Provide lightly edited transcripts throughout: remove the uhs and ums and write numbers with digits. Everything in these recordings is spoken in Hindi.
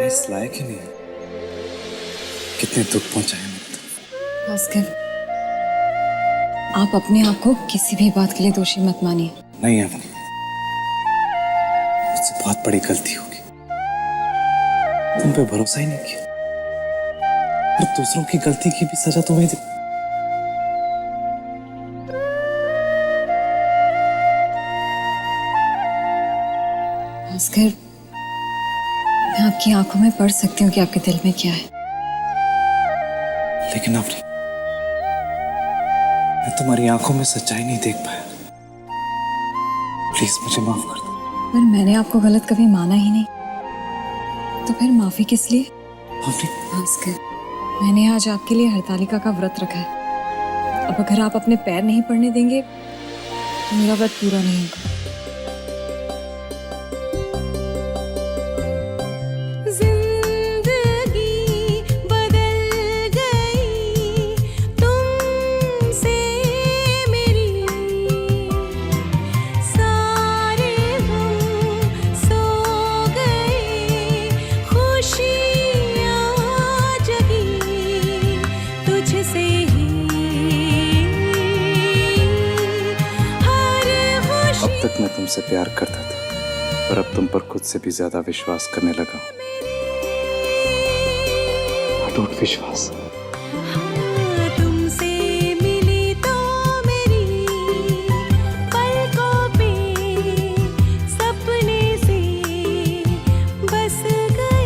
मैं इस लायक ही नहीं। कितने दुख पहुंचाए मुझे। भास्कर, आप अपने आप को किसी भी बात के लिए दोषी मत मानिए। नहीं अवनी, मुझसे बहुत बड़ी गलती होगी। तुम पे भरोसा ही नहीं किया और दूसरों की गलती की भी सजा तुम्हें दी। भास्कर, मैं आपकी आंखों में पढ़ सकती हूँ कि आपके दिल में क्या है। लेकिन अवनी, मैं तुम्हारी आंखों में सच्चाई नहीं देख पाया। प्लीज मुझे माफ कर दो। पर मैंने आपको गलत कभी माना ही नहीं, तो फिर माफी किस लिए? अवनी, भास्कर, मैंने आज आपके लिए हरतालिका का व्रत रखा है। अब अगर आप अपने पैर नहीं पड़ने देंगे तो मेरा व्रत पूरा नहीं होगा। अब तक मैं तुमसे प्यार करता था, पर अब तुम पर खुद से भी ज्यादा विश्वास करने लगा हूं। अटूट विश्वास। तुमसे मिली तो मेरी पलकों पे सपने से बस गए।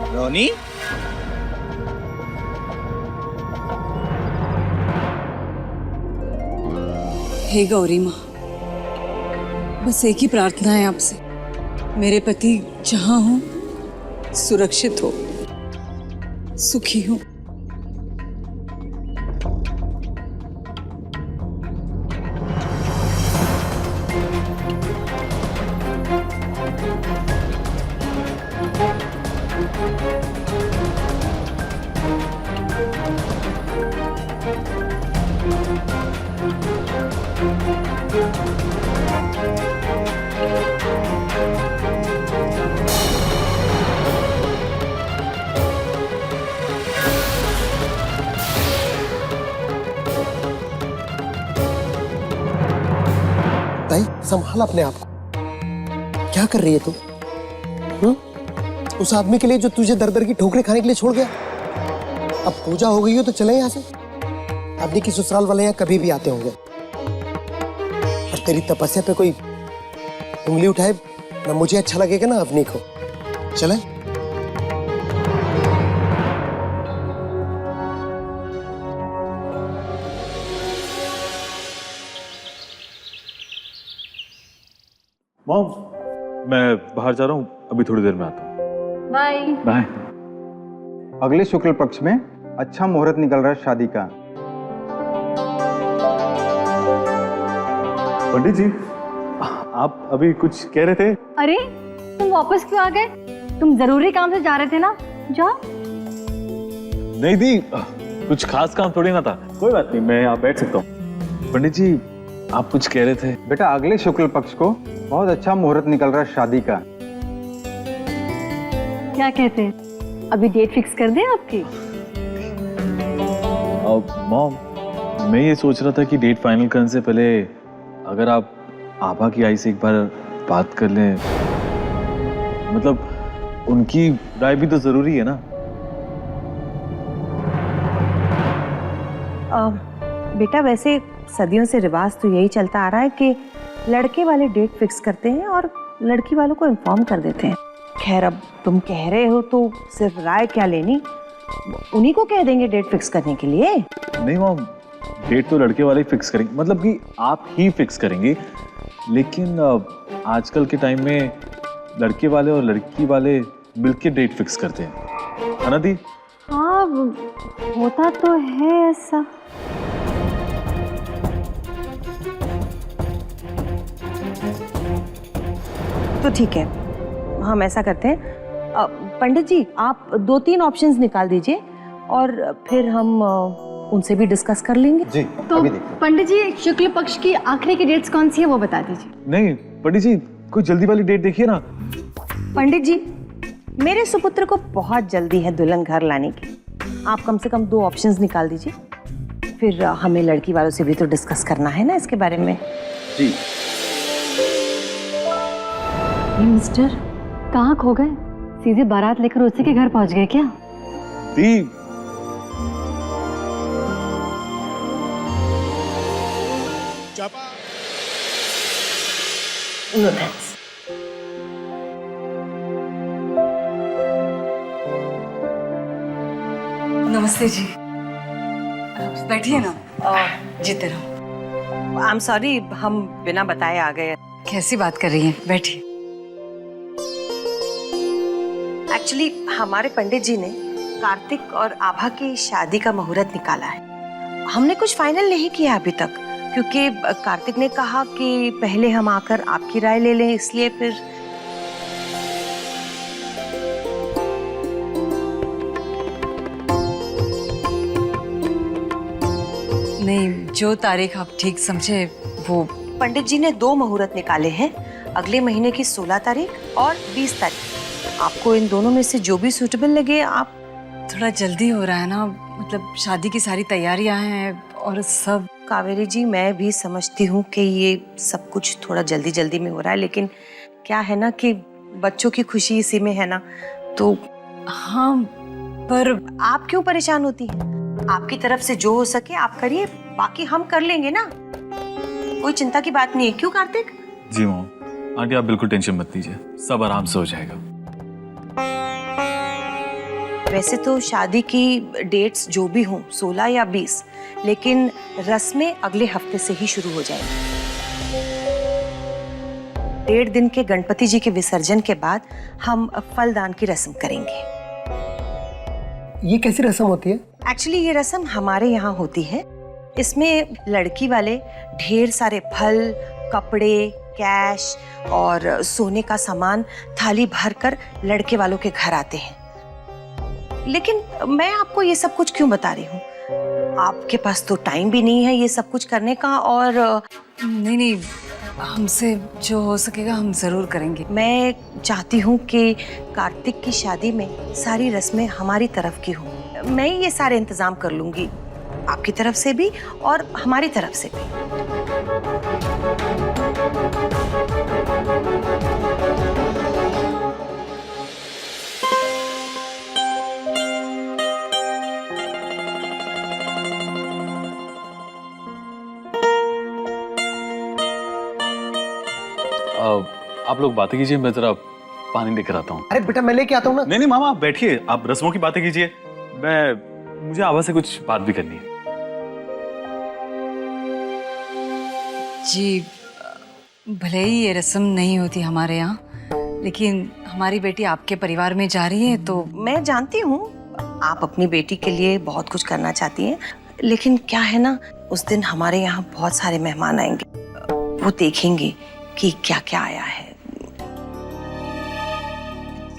रोनी, हे गौरी माँ, बस एक ही प्रार्थना है आपसे, मेरे पति जहां हो सुरक्षित हो, सुखी हो। ताई, संभाल अपने आप को। क्या कर रही है तू? उस आदमी के लिए जो तुझे दर दर की ठोकरें खाने के लिए छोड़ गया। अब पूजा हो गई हो तो चले यहाँ से। आदमी की ससुराल वाले यहाँ कभी भी आते होंगे, और तेरी तपस्या पे कोई उंगली उठाए ना मुझे अच्छा लगेगा ना अवनी को। चले। मॉम, मैं बाहर जा रहा हूँ, अभी थोड़ी देर में आता हूँ। Bye bye. अगले शुक्ल पक्ष में अच्छा मुहूर्त निकल रहा है शादी का। पंडित जी, आप अभी कुछ कह रहे थे? अरे तुम वापस क्यों आ गए? तुम जरूरी काम से जा रहे थे ना, जाओ। नहीं दी, कुछ खास काम थोड़ी ना था। कोई बात नहीं, मैं यहाँ बैठ सकता हूँ। पंडित जी, आप कुछ कह रहे थे? बेटा, अगले शुक्ल पक्ष को बहुत अच्छा मुहूर्त निकल रहा है शादी का। क्या कहते हैं, अभी डेट फिक्स कर दें आपकी? मॉम, मैं ये सोच रहा था कि डेट फाइनल करने से पहले अगर आप आभा की आई से एक बार बात कर लें, मतलब उनकी राय भी तो जरूरी है ना। बेटा, वैसे सदियों से रिवाज तो यही चलता आ रहा है कि लड़के वाले डेट फिक्स करते हैं और लड़की वालों को इन्फॉर्म कर देते हैं। खैर, अब तुम कह रहे हो तो सिर्फ राय क्या लेनी, उन्हीं को कह देंगे डेट फिक्स करने के लिए। नहीं मॉम, डेट तो लड़के वाले फिक्स करेंगे, मतलब कि आप ही फिक्स करेंगे, लेकिन आजकल के टाइम में लड़के वाले और लड़की वाले मिलके डेट फिक्स करते हैं, है ना दी? हाँ, होता तो है ऐसा। तो ठीक है, हम ऐसा करते हैं, पंडित जी आप 2-3 ऑप्शंस निकाल दीजिए और फिर हम उनसे भी डिस्कस कर लेंगे। जी तो अभी देखते हैं। पंडित जी, शुक्ल पक्ष की आखिरी की डेट्स कौन सी है वो बता दीजिए। नहीं पंडित जी, कोई जल्दी वाली डेट देखिए ना। पंडित जी, मेरे सुपुत्र को बहुत जल्दी है दुल्हन घर लाने की। आप कम से कम 2 ऑप्शंस निकाल दीजिए, फिर हमें लड़की वालों से भी तो डिस्कस करना है ना इसके बारे में। जी ये मिस्टर कहाँ खो गए? सीधे बारात लेकर उसी के घर पहुंच गए क्या? दी, नो थैंक्स। नमस्ते जी, बैठिए ना, जीते रहो। आई एम सॉरी, हम बिना बताए आ गए। कैसी बात कर रही हैं, बैठिए। एक्चुअली हमारे पंडित जी ने कार्तिक और आभा की शादी का मुहूर्त निकाला है। हमने कुछ फाइनल नहीं किया अभी तक, क्योंकि कार्तिक ने कहा कि पहले हम आकर आपकी राय ले लें, इसलिए फिर नहीं, जो तारीख आप ठीक समझे वो। पंडित जी ने 2 मुहूर्त निकाले हैं, अगले महीने की 16 तारीख और 20 तारीख। आपको इन दोनों में से जो भी सूटेबल लगे आप। थोड़ा जल्दी हो रहा है ना, मतलब शादी की सारी तैयारियां हैं और सब। कावेरी जी, मैं भी समझती हूँ कि ये सब कुछ थोड़ा जल्दी जल्दी में हो रहा है, लेकिन क्या है ना कि बच्चों की खुशी इसी में है ना, तो हाँ, पर आप क्यों परेशान होती हैं? आपकी तरफ से जो हो सके आप करिए, बाकी हम कर लेंगे ना, कोई चिंता की बात नहीं है। क्यों कार्तिक? जी मॉम, आंटी आप बिल्कुल टेंशन मत लीजिए, सब आराम से हो जाएगा। वैसे तो शादी की डेट्स जो भी हों, 16 या 20, लेकिन रस्में अगले हफ्ते से ही शुरू हो जाएंगी। 1.5 दिन के गणपति जी के विसर्जन के बाद हम फलदान की रस्म करेंगे। ये कैसी रस्म होती है? एक्चुअली ये रस्म हमारे यहाँ होती है। इसमें लड़की वाले ढेर सारे फल, कपड़े, कैश और सोने का सामान थाली भरकर लड़के वालों के घर आते हैं। लेकिन मैं आपको ये सब कुछ क्यों बता रही हूँ? आपके पास तो टाइम भी नहीं है ये सब कुछ करने का, और नहीं नहीं, हमसे जो हो सकेगा हम जरूर करेंगे। मैं चाहती हूँ कि कार्तिक की शादी में सारी रस्में हमारी तरफ की हों। मैं ये सारे इंतजाम कर लूंगी, आपकी तरफ से भी और हमारी तरफ से भी। आप लोग बातें कीजिए, मैं जरा पानी लेकर आता हूँ। अरे बेटा मैं लेके आता हूँ ना। नहीं नहीं मामा, आप बैठिए, आप रस्मों की बातें कीजिए, मुझे आभा से कुछ बात भी करनी है। जी, भले ही ये रस्म नहीं होती हमारे यहाँ, लेकिन हमारी बेटी आपके परिवार में जा रही है तो। मैं जानती हूँ आप अपनी बेटी के लिए बहुत कुछ करना चाहती हैं, लेकिन क्या है ना, उस दिन हमारे यहाँ बहुत सारे मेहमान आएंगे, वो देखेंगे कि क्या क्या आया है।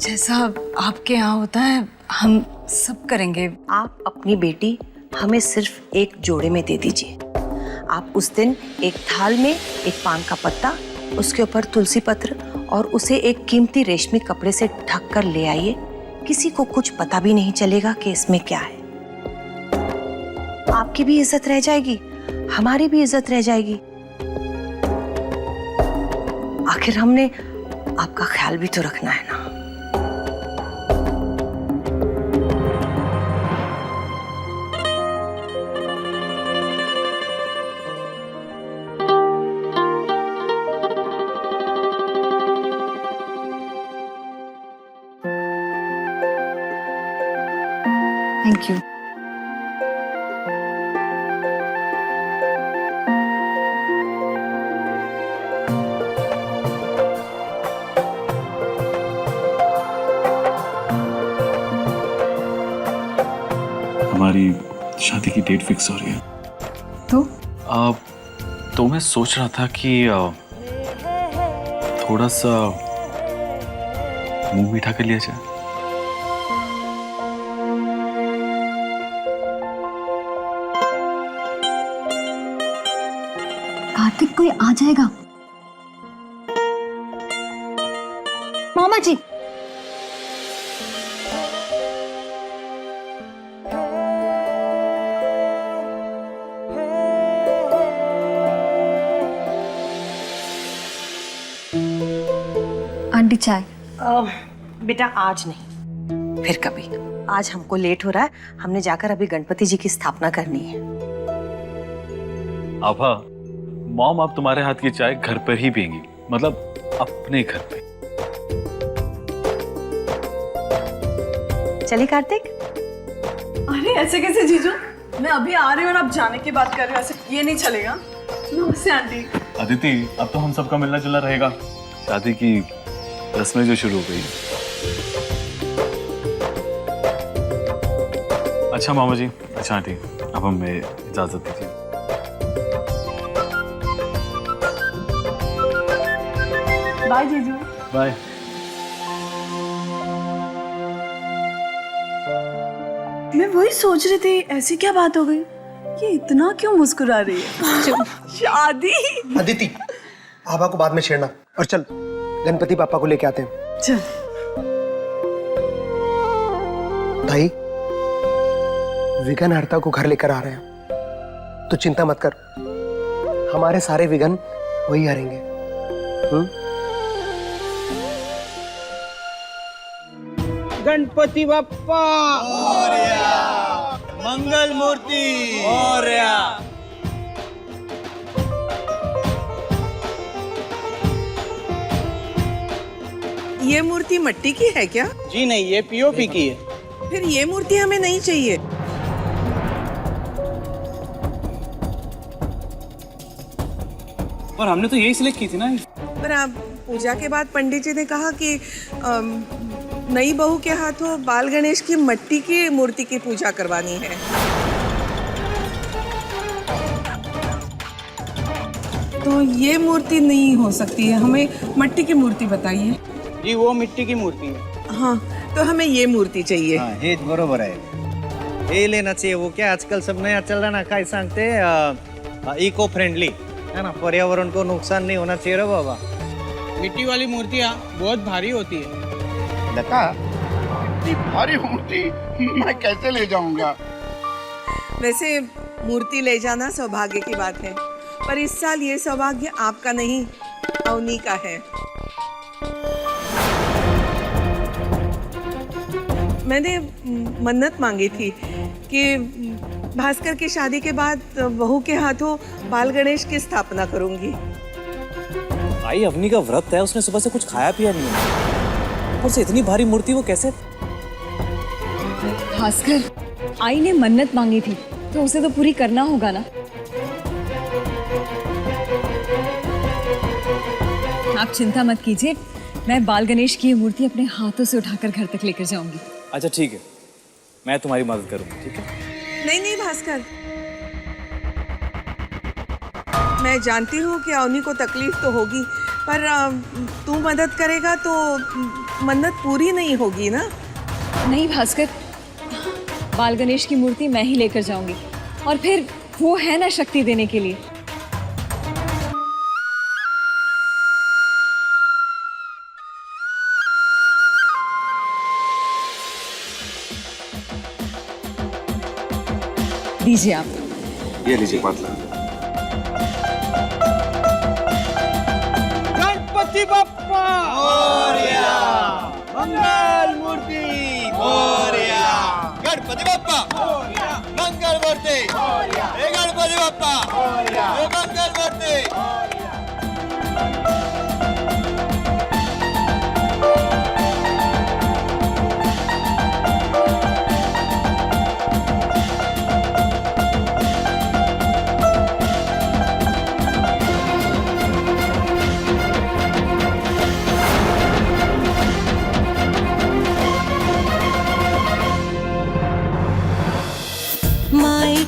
जैसा आपके यहाँ होता है हम सब करेंगे। आप अपनी बेटी हमें सिर्फ एक जोड़े में दे दीजिए। आप उस दिन एक थाल में एक पान का पत्ता, उसके ऊपर तुलसी पत्र और उसे एक कीमती रेशमी कपड़े से ढक कर ले आइए। किसी को कुछ पता भी नहीं चलेगा कि इसमें क्या है। आपकी भी इज्जत रह जाएगी, हमारी भी इज्जत रह जाएगी। आखिर हमने आपका ख्याल भी तो रखना है ना। Thank you. शादी की डेट फिक्स हो रही है। तो तो मैं सोच रहा था कि थोड़ा सा मुंह मीठा कर लिया जाए। कार्तिक, कोई आ जाएगा। मामा जी, आंटी चाय। बेटा आज नहीं, फिर कभी। आज हमको लेट हो रहा है, हमने जाकर अभी गणपति जी की स्थापना करनी है। आभा, मॉम आप तुम्हारे हाथ की चाय घर पर ही पियेंगी, मतलब अपने घर पे। चलिए कार्तिक। अरे ऐसे कैसे जीजू, मैं अभी आ रही हूँ और आप जाने की बात कर रहे हो, ऐसे ये नहीं चलेगा। नमस्ते आंटी। अदिति, अब तो हम सबका मिलना जुलना रहेगा। शादी की रस्में जो शुरू हो गई। अच्छा मामा जी, अच्छा आंटी, अब हमें इजाजत दीजिए। बाय जीजू। बाय। मैं वही सोच रही थी, ऐसी क्या बात हो गई, ये इतना क्यों मुस्कुरा रही है। शादी। अदिति, आभा को बाद में छेड़ना, और चल गणपति पापा को लेके आते हैं। चल। भाई, विघ्नहर्ता को घर लेकर आ रहे हैं, तो चिंता मत कर, हमारे सारे विघ्न वही हरेंगे। गणपति बप्पा मंगल मूर्ति ये मूर्ति मिट्टी की है क्या? जी नहीं, ये पीओपी की है। फिर ये मूर्ति हमें नहीं चाहिए। और हमने तो यही सिलेक्ट की थी ना। पर आप पूजा के बाद पंडित जी ने कहा कि नई बहू के हाथों बाल गणेश की मिट्टी की मूर्ति की पूजा करवानी है। तो ये मूर्ति नहीं हो सकती है, हमें मिट्टी की मूर्ति बताइए। जी वो मिट्टी की मूर्ति है। हाँ, तो हमें ये मूर्ति चाहिए। हाँ, हेच बरोबर है, ये लेना चाहिए। वो क्या आजकल सब नया चल रहा ना, काय सांगते इको फ्रेंडली है ना, पर्यावरण को नुकसान नहीं होना चाहिए रे बाबा। मिट्टी वाली मूर्तियाँ बहुत भारी होती है। लता, इतनी भारी मूर्ति मैं कैसे ले जाऊंगा? वैसे मूर्ति ले जाना सौभाग्य की बात है, पर इस साल ये सौभाग्य आपका नहीं, अवनी का है। मैंने मन्नत मांगी थी कि भास्कर की शादी के बाद बहू के हाथों बाल गणेश की स्थापना करूंगी। आई अवनी का व्रत है, उसने सुबह से कुछ खाया पिया नहीं है, और से इतनी भारी मूर्ति वो कैसे? भास्कर, आई ने मन्नत मांगी थी तो उसे तो पूरी करना होगा ना। आप चिंता मत कीजिए, मैं बाल गणेश की ये मूर्ति अपने हाथों से उठाकर घर तक लेकर जाऊंगी। अच्छा ठीक है, मैं तुम्हारी मदद करूंगा, ठीक है? नहीं नहीं भास्कर, मैं जानती हूँ कि अवनी को तकलीफ तो होगी, पर तू मदद करेगा तो मन्नत पूरी नहीं होगी ना। नहीं भास्कर, बाल गणेश की मूर्ति मैं ही लेकर जाऊंगी, और फिर वो है ना शक्ति देने के लिए। दीजिए आप। ये लीजिए पातला। गणपति बप्पा मोरया, मंगल मूर्ति मोरया, गणपति बप्पा मोरया, मंगल मूर्ति मोरया, गणपति बप्पा मोरया, मंगल मूर्ति। माई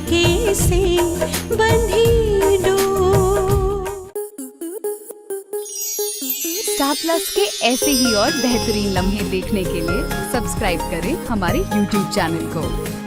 स्टार प्लस के ऐसे ही और बेहतरीन लम्हे देखने के लिए सब्सक्राइब करें हमारे YouTube चैनल को।